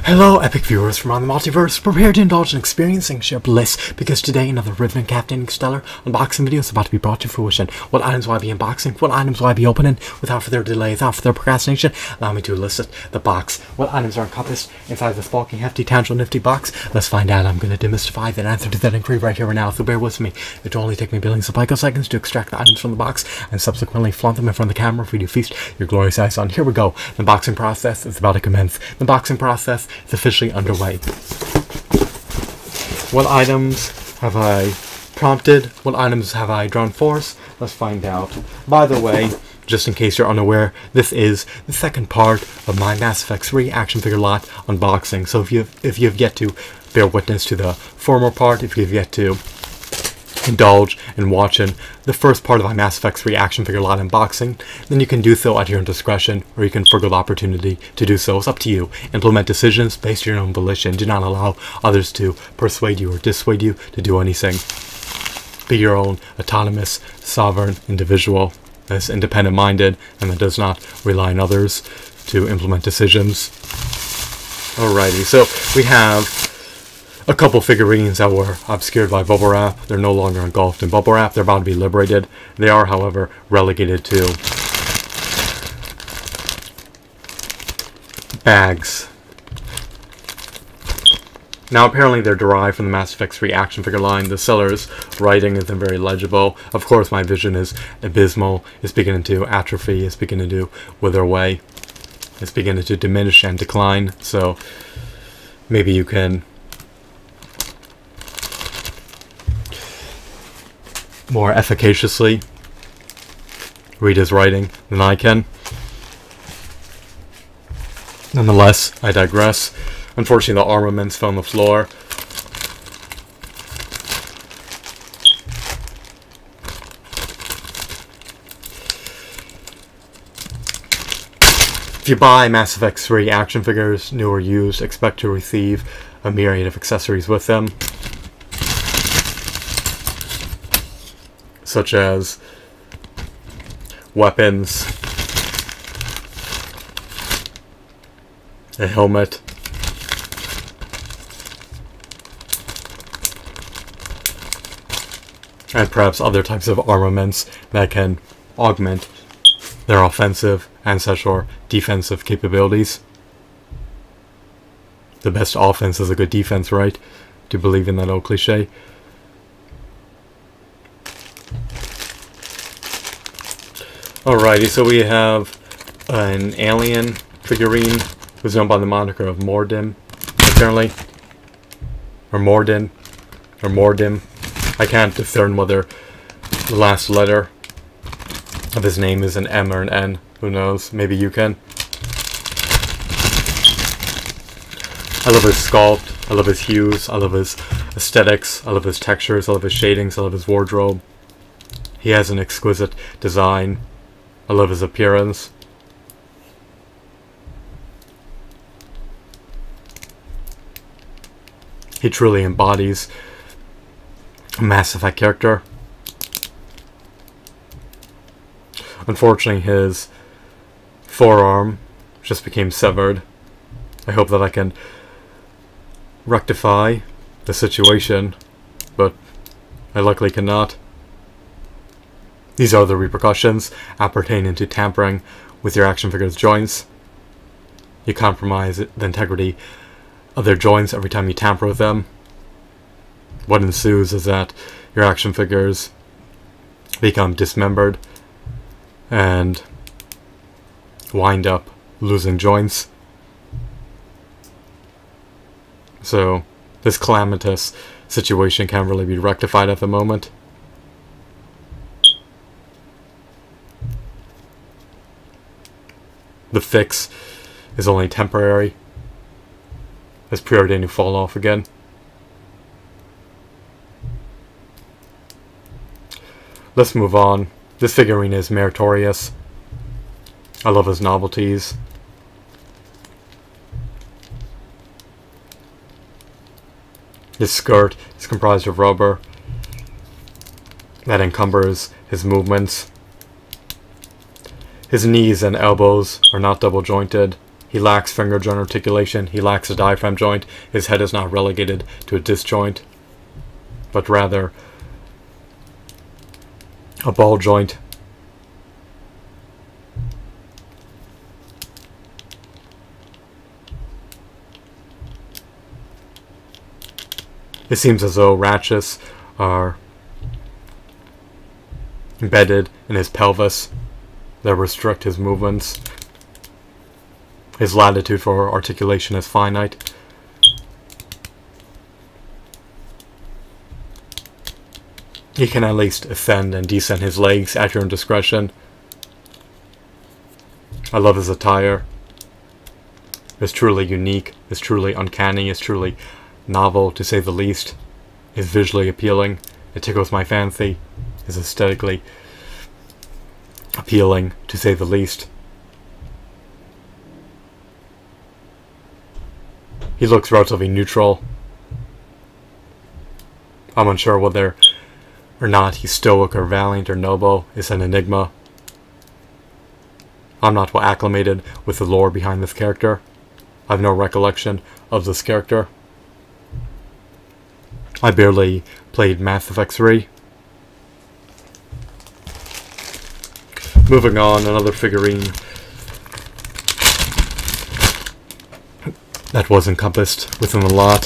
Hello, epic viewers from around the multiverse. Prepare to indulge in experiencing sheer bliss, because today another riveting, captivating, stellar unboxing video is about to be brought to fruition. What items will I be unboxing? What items will I be opening? Without further delay, without further procrastination, allow me to elicit the box. What items are encompassed inside this bulky, hefty, tangible, nifty box? Let's find out. I'm going to demystify that answer to that inquiry right here and now, so bear with me. It will only take me billions of picoseconds to extract the items from the box and subsequently flaunt them in front of the camera for you to feast your glorious eyes on. Here we go. The unboxing process is about to commence. The unboxing process is officially underway. What items have I prompted? What items have I drawn force? Let's find out. By the way, just in case you're unaware, this is the second part of my Mass Effect 3 action figure lot unboxing. So if you've yet to bear witness to the former part, if you've yet to indulge in watching the first part of my Mass Effect 3 action figure lot unboxing, then you can do so at your own discretion, or you can forgo the opportunity to do so. It's up to you. Implement decisions based on your own volition. Do not allow others to persuade you or dissuade you to do anything. Be your own autonomous, sovereign individual that's independent-minded and that does not rely on others to implement decisions. Alrighty, so we have a couple figurines that were obscured by bubble wrap. They're no longer engulfed in bubble wrap. They're about to be liberated. They are, however, relegated to bags. Now, apparently they're derived from the Mass Effect 3 action figure line. The seller's writing isn't very legible. Of course, my vision is abysmal. It's beginning to atrophy. It's beginning to wither away. It's beginning to diminish and decline. So maybe you can more efficaciously read his writing than I can. Nonetheless, I digress. Unfortunately, the armaments fell on the floor. If you buy Mass Effect 3 action figures, new or used, expect to receive a myriad of accessories with them, such as weapons, a helmet, and perhaps other types of armaments that can augment their offensive and such or defensive capabilities. The best offense is a good defense, right? Do you believe in that old cliche? Alrighty, so we have an alien figurine who's known by the moniker of Mordin, apparently. Or Mordin. Or Mordin. I can't discern whether the last letter of his name is an M or an N. Who knows? Maybe you can. I love his sculpt. I love his hues. I love his aesthetics. I love his textures. I love his shadings. I love his wardrobe. He has an exquisite design. I love his appearance. He truly embodies a Mass Effect character. Unfortunately, his forearm just became severed. I hope that I can rectify the situation, but I luckily cannot. These are the repercussions appertaining to tampering with your action figure's joints. You compromise the integrity of their joints every time you tamper with them. What ensues is that your action figures become dismembered and wind up losing joints. So this calamitous situation can't really be rectified at the moment. The fix is only temporary, as preordained to fall off again. Let's move on. This figurine is meritorious. I love his novelties. His skirt is comprised of rubber that encumbers his movements. His knees and elbows are not double jointed. He lacks finger joint articulation. He lacks a diaphragm joint. His head is not relegated to a disc joint, but rather a ball joint. It seems as though ratchets are embedded in his pelvis that restrict his movements. His latitude for articulation is finite. He can at least ascend and descend his legs at your own discretion. I love his attire. It's truly unique, it's truly uncanny, it's truly novel, to say the least. It's visually appealing. It tickles my fancy. It's aesthetically appealing, to say the least. He looks relatively neutral. I'm unsure whether or not he's stoic or valiant or noble. It's an enigma. I'm not well acclimated with the lore behind this character. I have no recollection of this character. I barely played Mass Effect 3. Moving on, another figurine that was encompassed within the lot.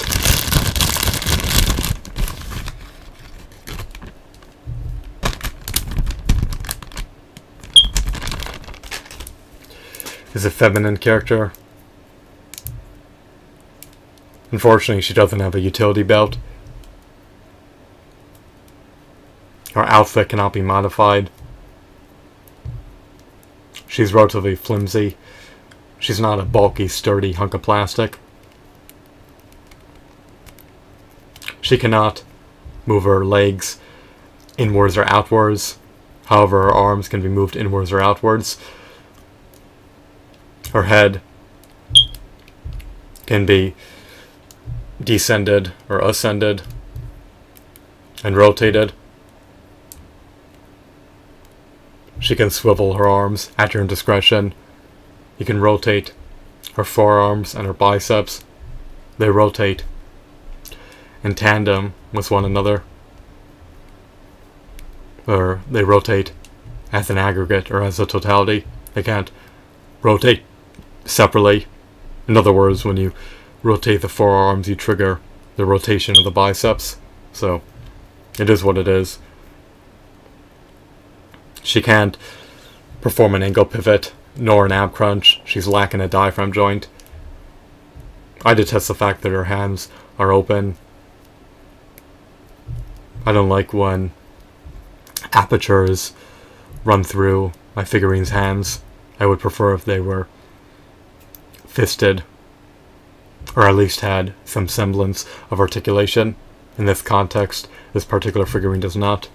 Is a feminine character. Unfortunately, she doesn't have a utility belt. Her outfit cannot be modified. She's relatively flimsy. She's not a bulky, sturdy hunk of plastic. She cannot move her legs inwards or outwards. However, her arms can be moved inwards or outwards. Her head can be descended or ascended and rotated. She can swivel her arms at your own discretion. You can rotate her forearms and her biceps. They rotate in tandem with one another. Or they rotate as an aggregate or as a totality. They can't rotate separately. In other words, when you rotate the forearms, you trigger the rotation of the biceps. So, it is what it is. She can't perform an angle pivot, nor an ab crunch. She's lacking a diaphragm joint. I detest the fact that her hands are open. I don't like when apertures run through my figurine's hands. I would prefer if they were fisted, or at least had some semblance of articulation. In this context, this particular figurine does not.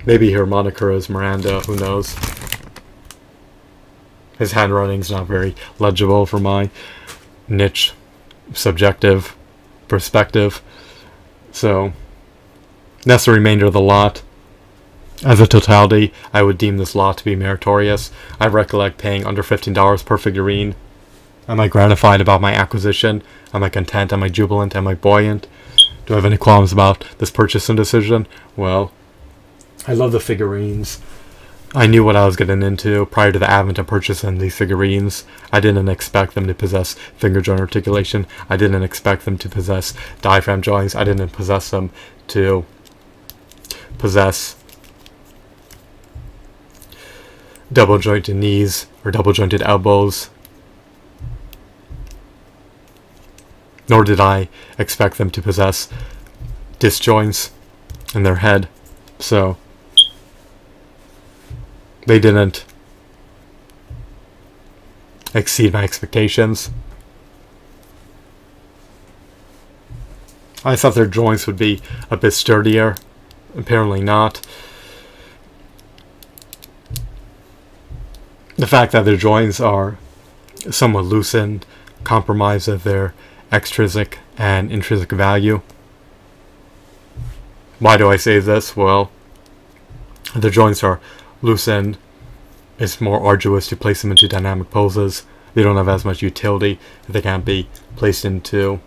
Maybe her moniker is Miranda, who knows. His handwriting's not very legible for my niche, subjective perspective. So, that's the remainder of the lot. As a totality, I would deem this lot to be meritorious. I recollect paying under $15 per figurine. Am I gratified about my acquisition? Am I content? Am I jubilant? Am I buoyant? Do I have any qualms about this purchasing decision? Well, I love the figurines. I knew what I was getting into prior to the advent of purchasing these figurines. I didn't expect them to possess finger joint articulation. I didn't expect them to possess diaphragm joints. I didn't possess them to possess double jointed knees or double jointed elbows. Nor did I expect them to possess disc joints in their head. So, they didn't exceed my expectations. I thought their joints would be a bit sturdier. Apparently not. The fact that their joints are somewhat loosened compromises their extrinsic and intrinsic value. Why do I say this? Well, the joints are loosened. It's more arduous to place them into dynamic poses. They don't have as much utility if they can't be placed into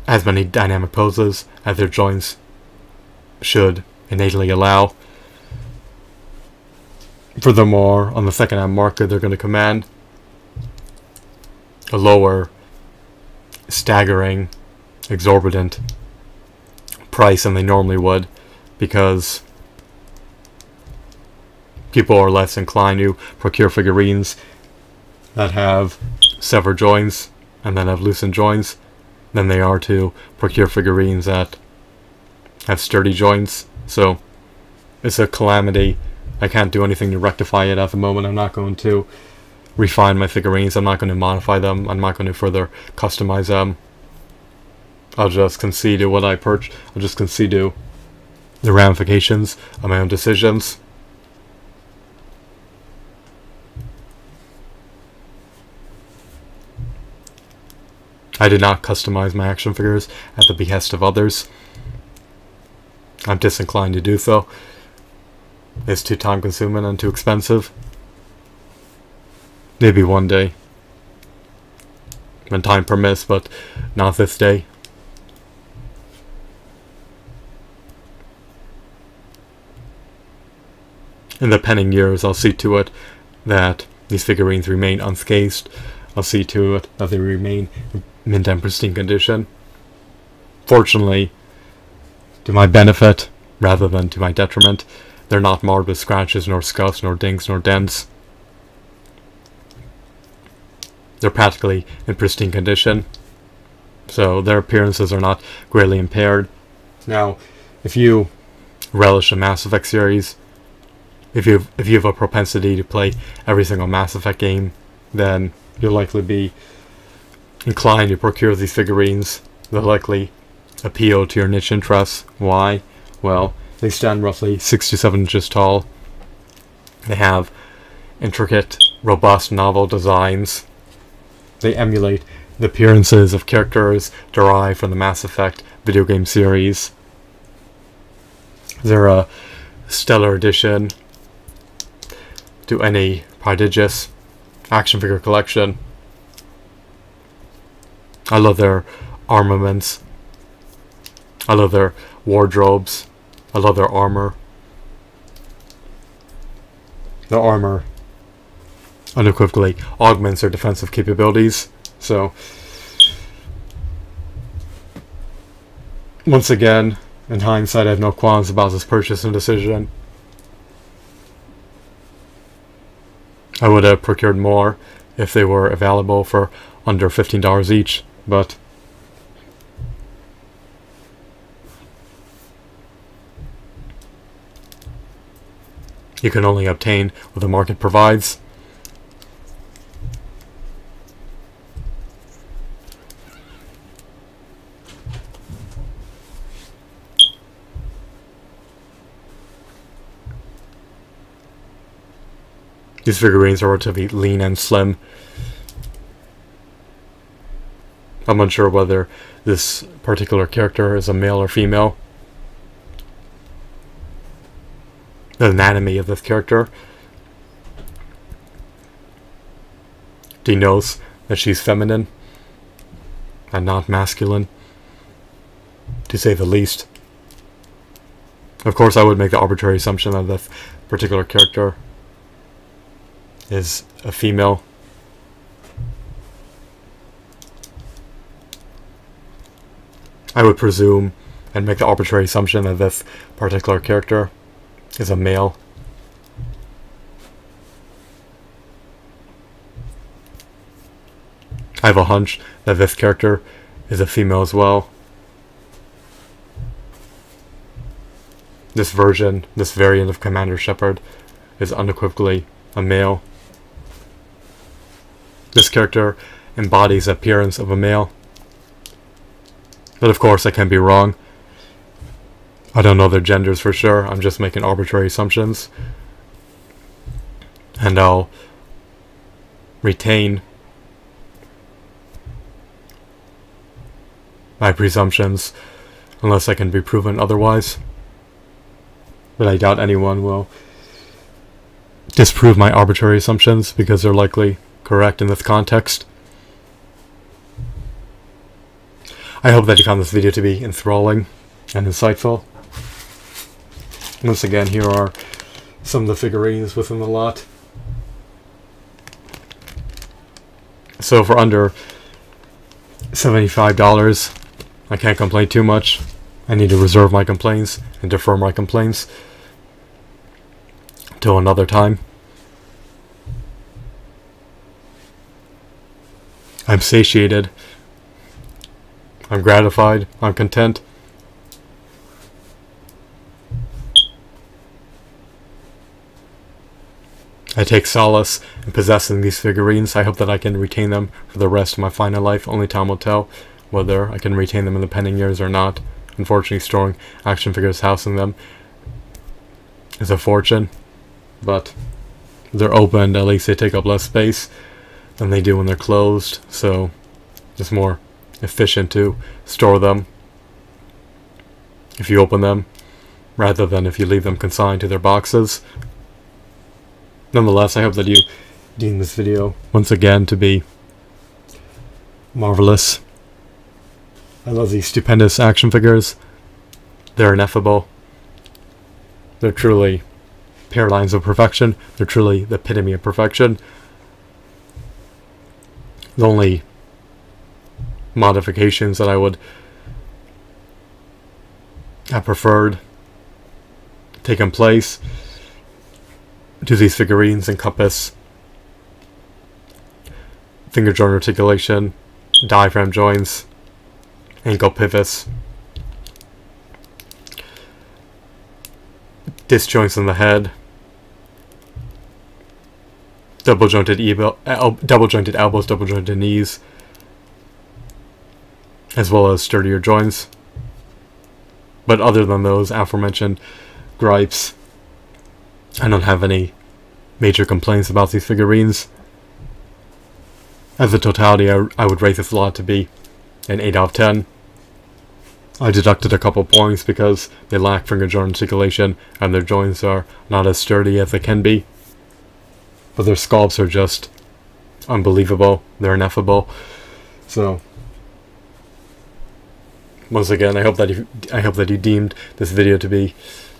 as many dynamic poses as their joints should innately allow. Furthermore, on the second-hand market, they're going to command a lower, staggering, exorbitant price than they normally would, because people are less inclined to procure figurines that have severed joints and then have loosened joints than they are to procure figurines that have sturdy joints. So it's a calamity. I can't do anything to rectify it at the moment. I'm not going to refine my figurines. I'm not going to modify them. I'm not going to further customize them. I'll just concede to what I purchase. I'll just concede to the ramifications of my own decisions. I did not customize my action figures at the behest of others. I'm disinclined to do so. It's too time consuming and too expensive. Maybe one day, when time permits, but not this day. In the penning years, I'll see to it that these figurines remain unscathed. I'll see to it that they remain in mint and pristine condition. Fortunately, to my benefit, rather than to my detriment, they're not marred with scratches, nor scuffs, nor dings, nor dents. They're practically in pristine condition, so their appearances are not greatly impaired. Now, if you relish the Mass Effect series, if you have a propensity to play every single Mass Effect game, then you'll likely be inclined to procure these figurines. They'll likely appeal to your niche interests. Why? Well, they stand roughly 6 to 7 inches tall. They have intricate, robust, novel designs. They emulate the appearances of characters derived from the Mass Effect video game series. They're a stellar addition to any prodigious action figure collection. I love their armaments. I love their wardrobes. I love their armor. Their armor unequivocally augments their defensive capabilities. So, once again, in hindsight, I have no qualms about this purchase and decision. I would have procured more if they were available for under $15 each, but you can only obtain what the market provides. These figurines are relatively lean and slim. I'm unsure whether this particular character is a male or female. The anatomy of this character denotes that she's feminine and not masculine, to say the least. Of course, I would make the arbitrary assumption that this particular character is a female. I would presume and make the arbitrary assumption that this particular character is a male. I have a hunch that this character is a female as well. This variant of Commander Shepard is unequivocally a male. This character embodies the appearance of a male. But of course, I can be wrong. I don't know their genders for sure. I'm just making arbitrary assumptions. And I'll retain my presumptions, unless I can be proven otherwise. But I doubt anyone will disprove my arbitrary assumptions, because they're likely correct in this context. I hope that you found this video to be enthralling and insightful. Once again, here are some of the figurines within the lot. So for under $75, I can't complain too much. I need to reserve my complaints and defer my complaints till another time. I'm satiated. I'm gratified. I'm content. I take solace in possessing these figurines. I hope that I can retain them for the rest of my final life. Only time will tell whether I can retain them in the pending years or not. Unfortunately, storing action figures, housing them, is a fortune. But they're opened, at least they take up less space than they do when they're closed. So it's more efficient to store them if you open them, rather than if you leave them consigned to their boxes. Nonetheless, I hope that you deem this video once again to be marvelous. I love these stupendous action figures. They're ineffable. They're truly paralines of perfection. They're truly the epitome of perfection. The only modifications that I would have preferred taken place to these figurines encompass finger joint articulation, diaphragm joints, ankle pivots, disc joints in the head, double jointed elbows, double jointed knees, as well as sturdier joints. But other than those aforementioned gripes, I don't have any major complaints about these figurines. As a totality, I would rate this lot to be an 8 out of 10. I deducted a couple points because they lack finger joint articulation and their joints are not as sturdy as they can be. But their sculpts are just unbelievable. They're ineffable. So once again, I hope that you deemed this video to be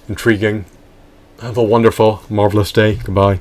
intriguing. Have a wonderful, marvelous day. Goodbye.